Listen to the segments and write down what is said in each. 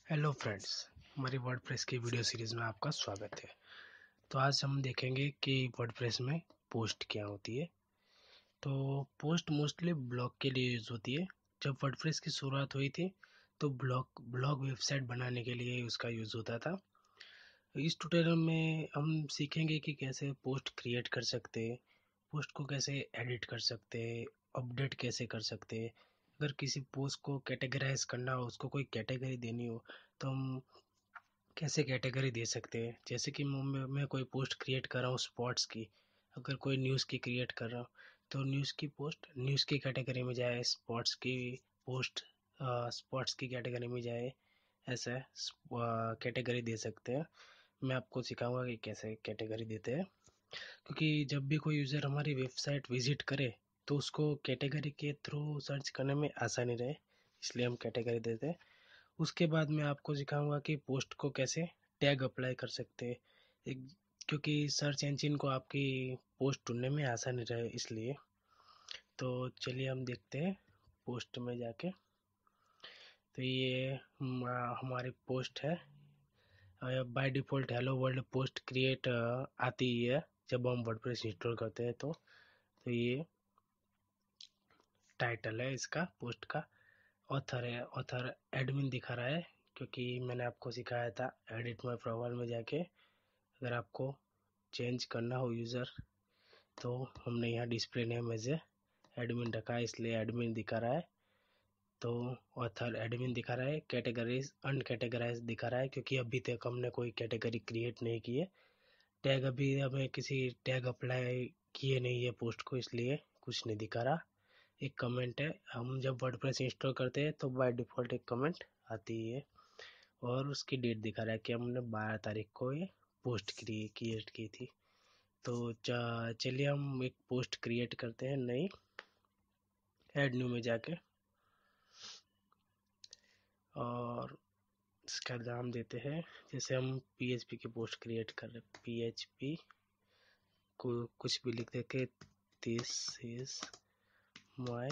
Hello friends, हमारी WordPress की video series में आपका स्वागत है। तो आज हम देखेंगे कि वर्डप्रेस में पोस्ट क्या होती है। तो पोस्ट मोस्टली ब्लॉग के लिए यूज़ होती है। जब वर्डप्रेस की शुरुआत हुई थी तो ब्लॉग वेबसाइट बनाने के लिए उसका यूज़ होता था। इस ट्यूटोरियल में हम सीखेंगे कि कैसे पोस्ट क्रिएट कर सकते हैं, पोस्ट को कैसे एडिट कर सकते हैं, अपडेट कैसे कर सकते हैं। अगर किसी पोस्ट को कैटेगराइज करना हो, उसको कोई कैटेगरी देनी हो, तो हम कैसे कैटेगरी दे सकते हैं। जैसे कि मैं कोई पोस्ट क्रिएट कर रहा हूँ स्पोर्ट्स की, अगर कोई न्यूज़ की क्रिएट कर रहा हूँ तो न्यूज़ की पोस्ट न्यूज़ की कैटेगरी में जाए, स्पोर्ट्स की पोस्ट स्पोर्ट्स की कैटेगरी में जाए। ऐसा कैटेगरी दे सकते हैं। मैं आपको सिखाऊंगा कि कैसे कैटेगरी देते हैं, क्योंकि जब भी कोई यूज़र हमारी वेबसाइट विजिट करे तो उसको कैटेगरी के थ्रू सर्च करने में आसानी रहे, इसलिए हम कैटेगरी देते हैं। उसके बाद मैं आपको सिखाऊंगा कि पोस्ट को कैसे टैग अप्लाई कर सकते हैं, एक क्योंकि सर्च इंजन को आपकी पोस्ट ढूंढने में आसानी रहे, इसलिए। तो चलिए हम देखते हैं पोस्ट में जाके। तो ये हमारी पोस्ट है। By default hello world post create आती ही है जब हम वर्डप्रेस इंस्टॉल करते हैं। तो ये टाइटल है इसका पोस्ट का। ऑथर है, ऑथर एडमिन दिखा रहा है, क्योंकि मैंने आपको सिखाया था एडिट माय प्रोफाइल में जाके अगर आपको चेंज करना हो यूज़र, तो हमने यहाँ display name as a admin रखा है, इसलिए एडमिन दिखा रहा है। तो ऑथर एडमिन दिखा रहा है, कैटेगरीज अनकैटेगराइज दिखा रहा है, क्योंकि अभी तक हमने कोई कैटेगरी क्रिएट नहीं की है। टैग अभी हमें किसी टैग अप्लाई किए नहीं है पोस्ट को, इसलिए कुछ नहीं दिखा रहा। एक कमेंट है, हम जब वर्डप्रेस इंस्टॉल करते हैं तो बाय डिफ़ॉल्ट एक कमेंट आती है, और उसकी डेट दिखा रहा है कि हमने 12 तारीख को ये पोस्ट क्रिएट की थी। तो चलिए हम एक पोस्ट क्रिएट करते हैं नई, ऐड न्यू में जाके, और इसका नाम देते हैं, जैसे हम पीएचपी की पोस्ट क्रिएट कर रहे हैं, पीएचपी को कुछ भी लिख दे के, this is my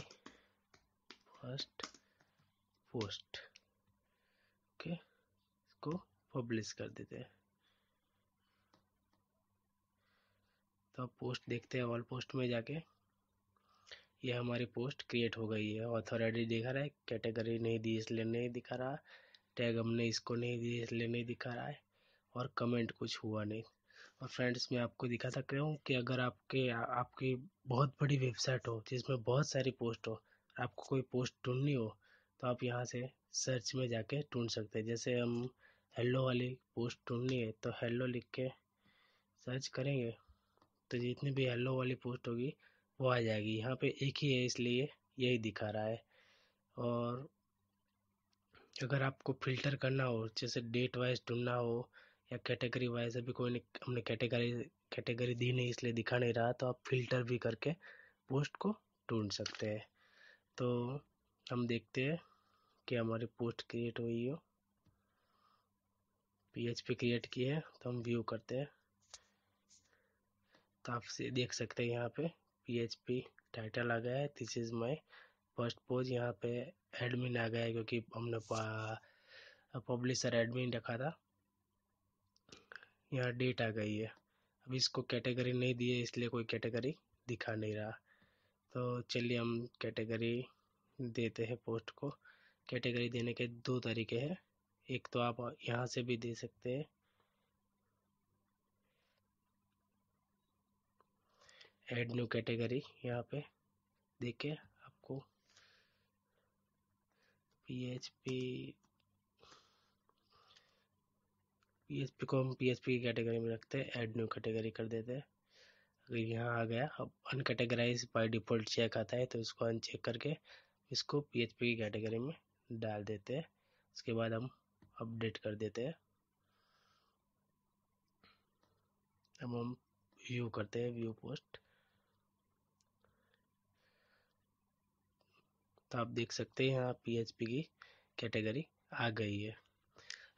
first post, okay, इसको पब्लिश कर देते हैं। तो अब पोस्ट देखते हैं, ऑल पोस्ट में जाके ये हमारी पोस्ट क्रिएट हो गई है। ऑथर आईडी दिखा रहा है, कैटेगरी नहीं दी इसलिए नहीं दिखा रहा, टैग हमने इसको नहीं दी इसलिए नहीं दिखा रहा है, और कमेंट कुछ हुआ नहीं। और फ्रेंड्स, मैं आपको दिखा सकता हूँ कि अगर आपकी बहुत बड़ी वेबसाइट हो जिसमें बहुत सारी पोस्ट हो, आपको कोई पोस्ट ढूंढनी हो, तो आप यहाँ से सर्च में जाके ढूंढ सकते हैं। जैसे हम हेलो वाली पोस्ट ढूंढनी है तो हेलो लिख के सर्च करेंगे तो जितनी भी हेलो वाली पोस्ट होगी वो आ जाएगी। यहाँ पे एक ही है इसलिए यही दिखा रहा है। और अगर आपको फ़िल्टर करना हो, जैसे डेट वाइज ढूंढना हो या कैटेगरी वाइज, अभी कोई नहीं, हमने कैटेगरी दी नहीं इसलिए दिखा नहीं रहा, तो आप फ़िल्टर भी करके पोस्ट को ढूंढ सकते हैं। तो हम देखते हैं कि हमारी पोस्ट क्रिएट हुई हो, पीएचपी क्रिएट की है, तो हम व्यू करते हैं। तो आप से देख सकते हैं यहाँ पे पीएचपी टाइटल आ गया है, this is my first pose. यहाँ पे एडमिन आ गया है, क्योंकि हमने पब्लिशर एडमिन रखा था। यहाँ डेट आ गई है। अब इसको कैटेगरी नहीं दी है इसलिए कोई कैटेगरी दिखा नहीं रहा। तो चलिए हम कैटेगरी देते हैं पोस्ट को। कैटेगरी देने के दो तरीके हैं, एक तो आप यहाँ से भी दे सकते हैं, ऐड न्यू कैटेगरी, यहाँ पे देखे आपको पीएचपी पीएचपी को हम पीएचपी की कैटेगरी में रखते हैं, ऐड न्यू कैटेगरी कर देते हैं। अगर यहाँ आ गया, अब अनकैटेगराइज बाय डिफ़ॉल्ट चेक आता है तो इसको अनचेक करके इसको पीएचपी की कैटेगरी में डाल देते हैं। उसके बाद हम अपडेट कर देते हैं। अब हम व्यू करते हैं, व्यू पोस्ट, तो आप देख सकते हैं यहाँ पीएचपी की कैटेगरी आ गई है।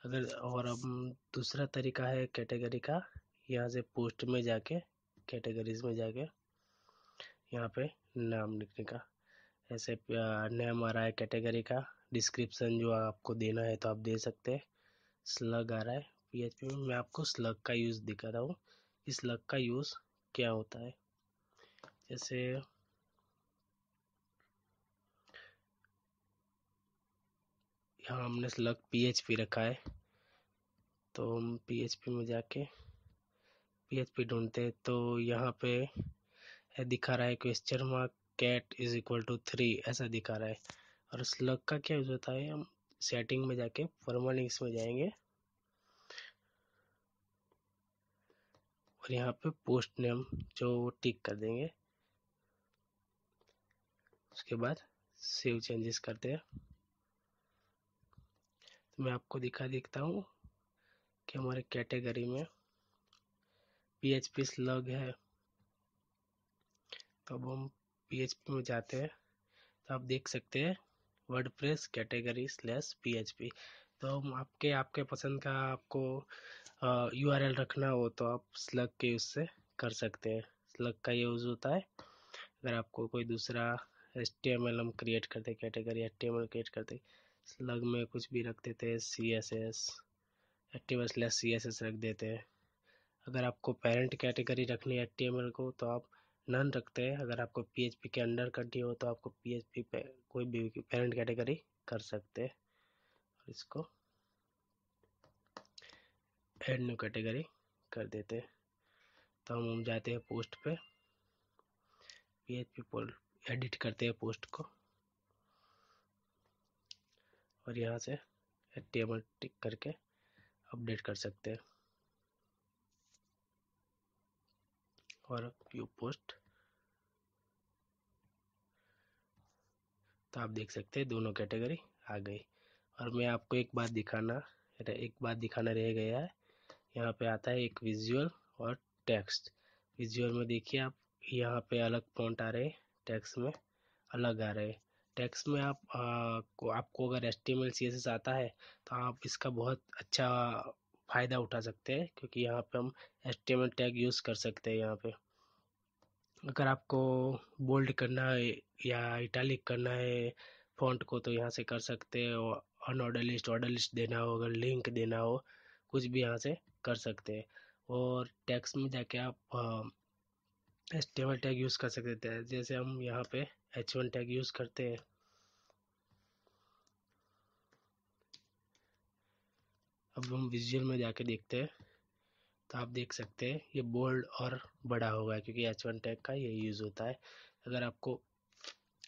अगर और अब दूसरा तरीका है कैटेगरी का, यहाँ से पोस्ट में जाके कैटेगरीज में जाके यहाँ पे नाम लिखने का, ऐसे नेम आ रहा है कैटेगरी का, डिस्क्रिप्शन जो आपको देना है तो आप दे सकते हैं। स्लग आ रहा है PHP में, मैं आपको स्लग का यूज़ दिखा रहा हूँ। इस स्लग का यूज़ क्या होता है, जैसे यहाँ हमने स्लग PHP रखा है, तो हम PHP में जाके PHP ढूंढते हैं, तो यहाँ पे दिखा रहा है question mark cat is equal to 3 ऐसा दिखा रहा है। और स्लग का क्या यूज़ होता है, हम सेटिंग में जाके परमानेंट्स में जाएंगे और यहाँ पे पोस्ट नेम जो टिक कर देंगे, उसके बाद सेव चेंजेस करते हैं। तो मैं आपको दिखता हूँ कि हमारे कैटेगरी में PHP स्लग है। तो अब हम PHP में जाते हैं, तो आप देख सकते हैं वर्डप्रेस कैटेगरी /PHP। तो हम आपके पसंद का आपको URL रखना हो तो आप स्लग के यूज़ से कर सकते हैं। स्लग का यूज़ होता है अगर आपको कोई दूसरा HTML हम क्रिएट करते, कैटेगरी HTML क्रिएट करते, स्लग में कुछ भी रख देते हैं, CSS HTML/CSS रख देते हैं। अगर आपको पेरेंट कैटेगरी रखनी है HTML को तो आप नन रखते हैं। अगर आपको PHP के अंडर करनी हो तो आपको PHP पे कोई भी पेरेंट कैटेगरी कर सकते हैं। और इसको ऐड न्यू कैटेगरी कर देते हैं। तो हम जाते हैं पोस्ट पे, PHP एडिट करते हैं पोस्ट को और यहाँ से HTML टिक करके अपडेट कर सकते हैं। और व्यू पोस्ट, तो आप देख सकते हैं दोनों कैटेगरी आ गई। और मैं आपको एक बात दिखाना रह गया है। यहाँ पे आता है एक विजुअल और टेक्स्ट। विजुअल में देखिए आप, यहाँ पे अलग फॉन्ट आ रहे हैं, टेक्स्ट में अलग आ रहे हैं। टेक्स्ट में आपको अगर HTML CSS आता है तो आप इसका बहुत अच्छा फ़ायदा उठा सकते हैं, क्योंकि यहाँ पे हम HTML टैग यूज़ कर सकते हैं। यहाँ पे अगर आपको बोल्ड करना है या इटैलिक करना है फॉन्ट को तो यहाँ से कर सकते हैं। और ऑर्डर लिस्ट देना हो, अगर लिंक देना हो, कुछ भी यहाँ से कर सकते हैं। और टेक्स्ट में जाके आप HTML टैग यूज़ कर सकते हैं। जैसे हम यहाँ पे H1 टैग यूज़ करते हैं। अब हम विजुअल में जाके देखते हैं, तो आप देख सकते हैं ये बोल्ड और बड़ा होगा, क्योंकि H1 टैग का ये यूज़ होता है। अगर आपको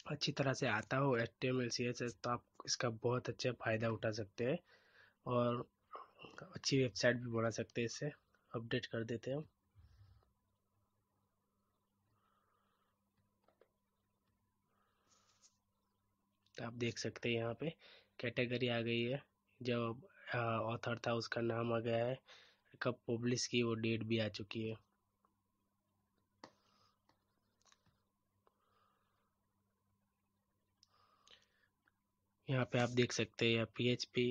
अच्छी तरह से आता हो HTML CSS तो आप इसका बहुत अच्छा फ़ायदा उठा सकते हैं और अच्छी वेबसाइट भी बना सकते हैं। इससे अपडेट कर देते हैं हम। तो आप देख सकते हैं यहाँ पे कैटेगरी आ गई है, जो ऑथर था उसका नाम आ गया है, कब पब्लिश की वो डेट भी आ चुकी है। यहाँ पे आप देख सकते हैं PHP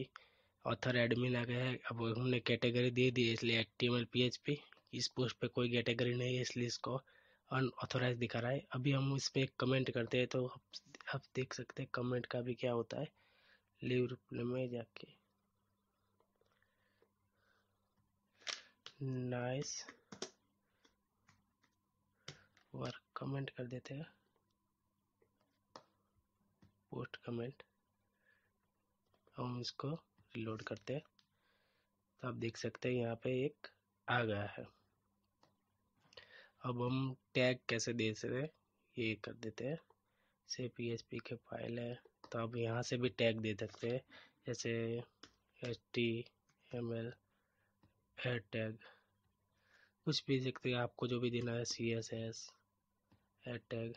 ऑथर एडमिन आ गया है। अब हमने कैटेगरी दे दी है, इसलिए HTML PHP, इस पोस्ट पे कोई कैटेगरी नहीं है इसलिए इसको अनऑथोराइज दिखा रहा है। अभी हम इस पर एक कमेंट करते हैं, तो आप देख सकते हैं कमेंट का भी क्या होता है। लीव रिप्लाई में जाके नाइस वर्क कमेंट कर देते हैं, पोस्ट कमेंट। हम इसको रिलोड करते हैं, तो आप देख सकते हैं यहाँ पे एक आ गया है। अब हम टैग कैसे दे सकते हैं ये कर देते हैं। से PHP के फाइल है, तो आप यहाँ से भी टैग दे सकते हैं, जैसे HTML हेड टैग, कुछ भी देखते हैं आपको जो भी देना है, CSS head tag,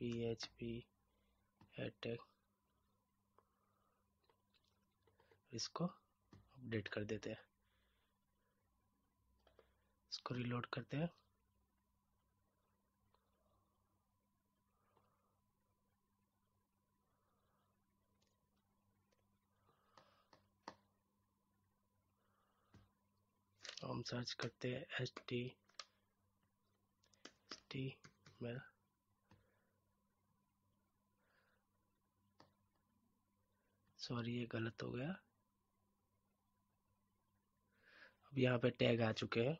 PHP head tag, इसको अपडेट कर देते हैं। इसको रिलोड करते हैं। हम सर्च करते हैं HTML सॉरी ये गलत हो गया। अब यहाँ पे टैग आ चुके हैं,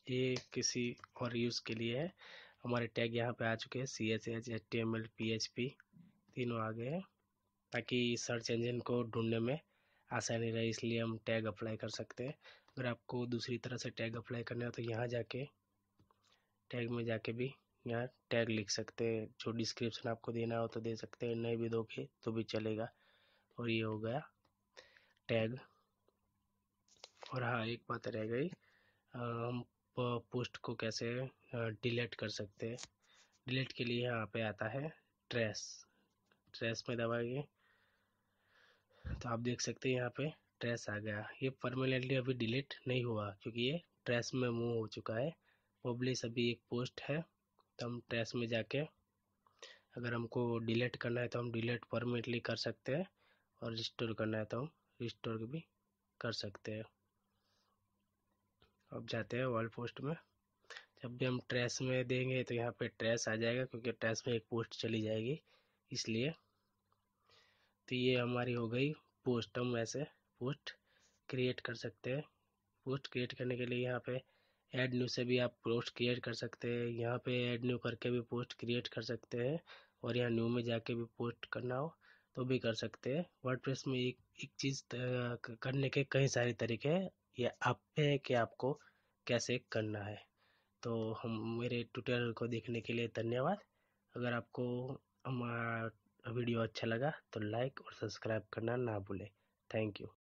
ये किसी और यूज़ के लिए है। हमारे टैग यहाँ पे आ चुके हैं, CSS HTML PHP तीनों आ गए हैं, ताकि सर्च इंजन को ढूंढने में आसानी रहे, इसलिए हम टैग अप्लाई कर सकते हैं। अगर आपको दूसरी तरह से टैग अप्लाई करना है तो यहाँ जाके टैग में जाके भी यहाँ टैग लिख सकते हैं, जो डिस्क्रिप्शन आपको देना हो तो दे सकते हैं, नहीं भी दोगे तो भी चलेगा। और ये हो गया टैग। और हाँ एक बात रह गई, हम पोस्ट को कैसे डिलीट कर सकते हैं। डिलीट के लिए यहाँ पे आता है ट्रेस, ट्रेस में दबाएंगे तो आप देख सकते हैं यहाँ पे ट्रेस आ गया। ये परमानेंटली अभी डिलीट नहीं हुआ क्योंकि ये ट्रेस में मूव हो चुका है। पब्लिश अभी एक पोस्ट है, तो हम ट्रेस में जाके अगर हमको डिलीट करना है तो हम डिलीट परमानेंटली कर सकते हैं, और रिस्टोर करना है तो हम रिस्टोर भी कर सकते हैं। अब जाते हैं वर्ल्ड पोस्ट में। जब भी हम ट्रेस में देंगे तो यहाँ पे ट्रेस आ जाएगा, क्योंकि ट्रेस में एक पोस्ट चली जाएगी इसलिए। तो ये हमारी हो गई पोस्ट। हम ऐसे पोस्ट क्रिएट कर सकते हैं। पोस्ट क्रिएट करने के लिए यहाँ पे ऐड न्यू से भी आप पोस्ट क्रिएट कर सकते हैं, यहाँ पे ऐड न्यू करके भी पोस्ट क्रिएट कर सकते हैं, और यहाँ न्यू में जाके भी पोस्ट करना हो तो भी कर सकते हैं। वर्डप्रेस में एक चीज़ करने के कई सारे तरीके हैं, ये आप पे है कि आपको कैसे करना है। तो हम मेरे ट्यूटोरियल को देखने के लिए धन्यवाद। अगर आपको हमारा वीडियो अच्छा लगा तो लाइक और सब्सक्राइब करना ना भूलें। Thank you.